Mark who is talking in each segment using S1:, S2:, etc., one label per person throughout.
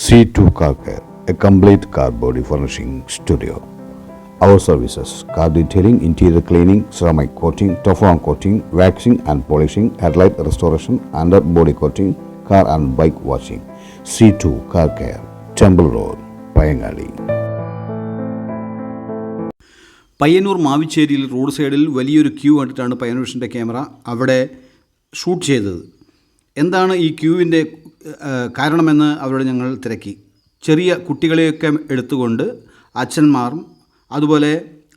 S1: C2 Car Care, a complete car body furnishing studio. Our services: car detailing, interior cleaning, ceramic coating, Teflon coating, waxing and polishing, headlight restoration, under body coating, car and bike washing. C2 Car Care, Temple Road, Payangali.
S2: Payyanur മാവിച്ചേരിയിൽ road സൈഡിൽ വലിയൊരു queue കണ്ടിട്ടാണ് പയ്യന്നൂർ വിഷൻ്റെ camera അവിടെ shoot ചെയ്തത്. എന്താണ് ഈ ക്യൂവിൻ്റെ കാരണമെന്ന് അവരോട് ഞങ്ങൾ തിരക്കി. ചെറിയ കുട്ടികളെയൊക്കെ എടുത്തുകൊണ്ട് അച്ഛന്മാരും അതുപോലെ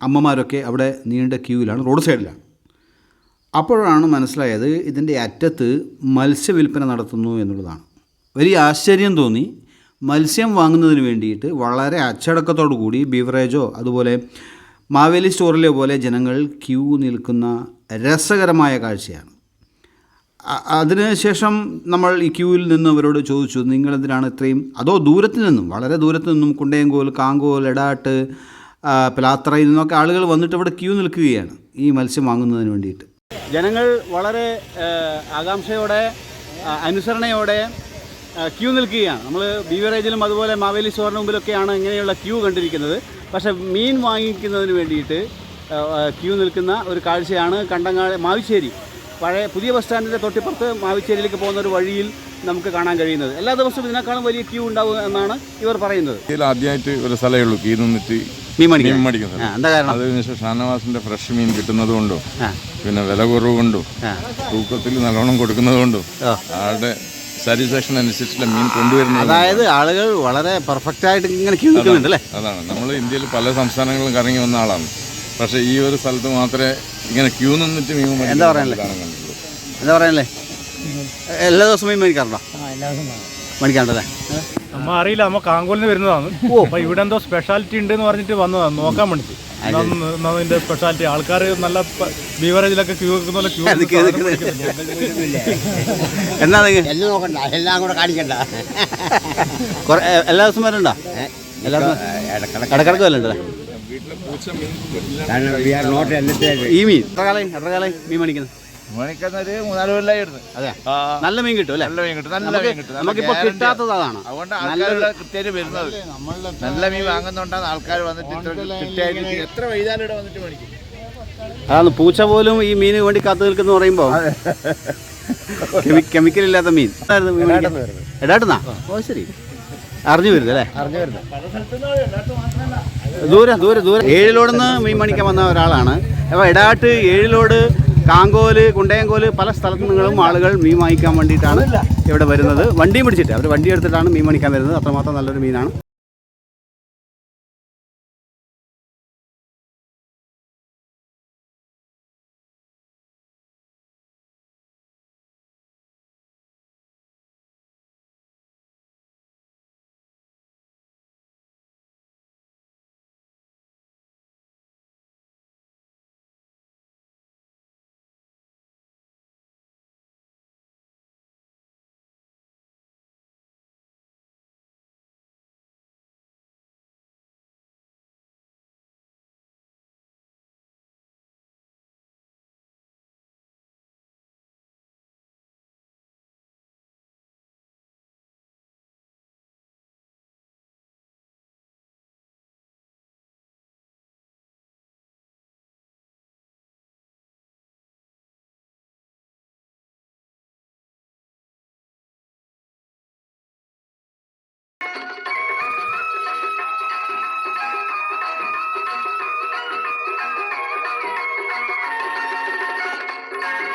S2: അമ്മമാരൊക്കെ അവിടെ നീണ്ട ക്യൂവിലാണ്, റോഡ് സൈഡിലാണ്. അപ്പോഴാണ് മനസ്സിലായത് ഇതിൻ്റെ അറ്റത്ത് മത്സ്യവില്പന നടത്തുന്നു എന്നുള്ളതാണ്. വലിയ ആശ്ചര്യം തോന്നി. മത്സ്യം വാങ്ങുന്നതിന് വേണ്ടിയിട്ട് വളരെ അച്ചടക്കത്തോടു കൂടി ബീവറേജോ അതുപോലെ മാവേലി സ്റ്റോറിലെ പോലെ ജനങ്ങൾ ക്യൂ നിൽക്കുന്ന രസകരമായ കാഴ്ചയാണ്. അതിനുശേഷം നമ്മൾ ഈ ക്യൂവിൽ നിന്ന് അവരോട് ചോദിച്ചു, നിങ്ങളെന്തിനാണ് ഇത്രയും, അതോ ദൂരത്തിൽ നിന്നും, വളരെ ദൂരത്തു നിന്നും കുണ്ടയങ്കോൽ, കാങ്കോൽ, എടാട്ട്, പിലാത്തറയിൽ നിന്നൊക്കെ ആളുകൾ വന്നിട്ട് ഇവിടെ ക്യൂ നിൽക്കുകയാണ് ഈ മത്സ്യം വാങ്ങുന്നതിന് വേണ്ടിയിട്ട്. ജനങ്ങൾ വളരെ ആകാംക്ഷയോടെ അനുസരണയോടെ ക്യൂ നിൽക്കുകയാണ്. നമ്മൾ ബീവറേജിലും അതുപോലെ മാവേലി സ്റ്റോറിന് മുമ്പിലൊക്കെയാണ് ഇങ്ങനെയുള്ള ക്യൂ കണ്ടിരിക്കുന്നത്. പക്ഷേ മീൻ വാങ്ങിക്കുന്നതിന് വേണ്ടിയിട്ട് ക്യൂ നിൽക്കുന്ന ഒരു കാഴ്ചയാണ് കണ്ടങ്ങാട് മാവിശ്ശേരി പുതിയ ബസ് സ്റ്റാൻഡിൻ്റെ തൊട്ടിപ്പുറത്ത് മാവിശ്ശേരിയിലേക്ക് പോകുന്ന ഒരു വഴിയിൽ നമുക്ക് കാണാൻ കഴിയുന്നത്. എല്ലാ ദിവസവും ഇതിനേക്കാളും വലിയ ക്യൂ ഉണ്ടാവും എന്നാണ് ഇവർ പറയുന്നത്.
S3: ആദ്യമായിട്ട് ഒരു സ്ഥലമേ ഉള്ളൂ ക്യൂ നിന്നിട്ട് മീൻ മേടിക്കുന്നത്. എന്താ കാരണം? അതിനുശേഷം ഷാനവാസിന്റെ ഫ്രഷ് മീൻ കിട്ടുന്നത് കൊണ്ടും പിന്നെ വില കുറവ് കൊണ്ടും തൂക്കത്തിൽ നല്ലോണം കൊടുക്കുന്നത് കൊണ്ടും ആളുടെ സാറ്റിസ്ഫാക്ഷൻ അനുസരിച്ചുള്ള മീൻ കൊണ്ടുവരുന്നത്.
S2: അതായത് ആളുകൾ വളരെ പെർഫെക്റ്റ് ആയിട്ട് ഇങ്ങനെ ക്യൂ നിൽക്കുന്നുണ്ട് അല്ലേ?
S3: അതാണ്. നമ്മൾ ഇന്ത്യയിൽ പല സംസ്ഥാനങ്ങളിലും കറങ്ങി വന്ന ആളാണ്. പക്ഷേ ഈ ഒരു സ്ഥലത്ത് മാത്രമേ ഇങ്ങനെ ക്യൂ നിന്നിട്ട് മീൻ
S2: എന്താ പറയാനല്ലേ? എല്ലാ ദിവസവും മീൻ മേടിക്കാറുണ്ടോ? മേടിക്കാറുണ്ടല്ലേ?
S4: നമ്മ അറിയില്ല, നമ്മ കാങ്കോലിന് വരുന്നതാണ്. അപ്പൊ ഇവിടെ എന്തോ സ്പെഷ്യാലിറ്റി ഉണ്ട് എന്ന് പറഞ്ഞിട്ട് വന്നതാണ് നോക്കാൻ വേണ്ടിട്ട്. ഇതിന്റെ സ്പെഷ്യാലിറ്റി ആൾക്കാർ നല്ല ബീവറേജിലൊക്കെ ക്യൂ വെക്കുന്ന ക്യൂ
S2: എന്നാ
S5: എല്ലാം കൂടെ കാണിക്കണ്ട.
S2: എല്ലാ ദിവസവും വരണ്ടോ? ഇടക്കിടക്ക് വരണ്ടല്ലേ? ഈ മീൻ എത്ര കാലം മീൻ മേടിക്കുന്നത്?
S3: മണിക്കുന്നൊരു 3-4 കൊല്ലായിരുന്നു.
S2: അതെ, നല്ല മീൻ കിട്ടും അല്ലേ?
S3: നല്ല മീൻ കിട്ടും, നല്ല മീൻ കിട്ടും.
S2: നമുക്കിപ്പോൾ കിട്ടാത്തത് അതാണ്.
S3: അതുകൊണ്ട് ആൾക്കാർ കൃത്യമായിട്ട് വരുന്നത്. നല്ല മീൻ വാങ്ങുന്നോണ്ടാണ് ആൾക്കാർ വന്നിട്ട് കൃത്യമായിട്ട് എത്ര വൈകാലും ഇവിടെ വന്നിട്ട് മേടിക്കും.
S2: അതാണ്, പൂച്ച പോലും ഈ മീന് വേണ്ടി കാത്തു നിൽക്കുന്നു പറയുമ്പോൾ കെമിക്കൽ ഇല്ലാത്ത മീൻ. എടാട്ടുന്നാ? ഓ ശരി, അറിഞ്ഞു വരുന്നത് അല്ലേ? ദൂരെ ഏഴിലോടുന്ന് മീൻ മേടിക്കാൻ വന്ന ഒരാളാണ്. അപ്പോൾ എടാട്ട്, ഏഴിലോട്, കാങ്കോല്, കുണ്ടയങ്കോല് പല സ്ഥലത്തു നിന്നും ആളുകൾ മീൻ വാങ്ങിക്കാൻ വേണ്ടിയിട്ടാണ് ഇവിടെ വരുന്നത്. വണ്ടിയും പിടിച്ചിട്ട് അവർ വണ്ടി എടുത്തിട്ടാണ് മീൻ മേടിക്കാൻ വരുന്നത്. അത്രമാത്രം നല്ലൊരു മീനാണ്.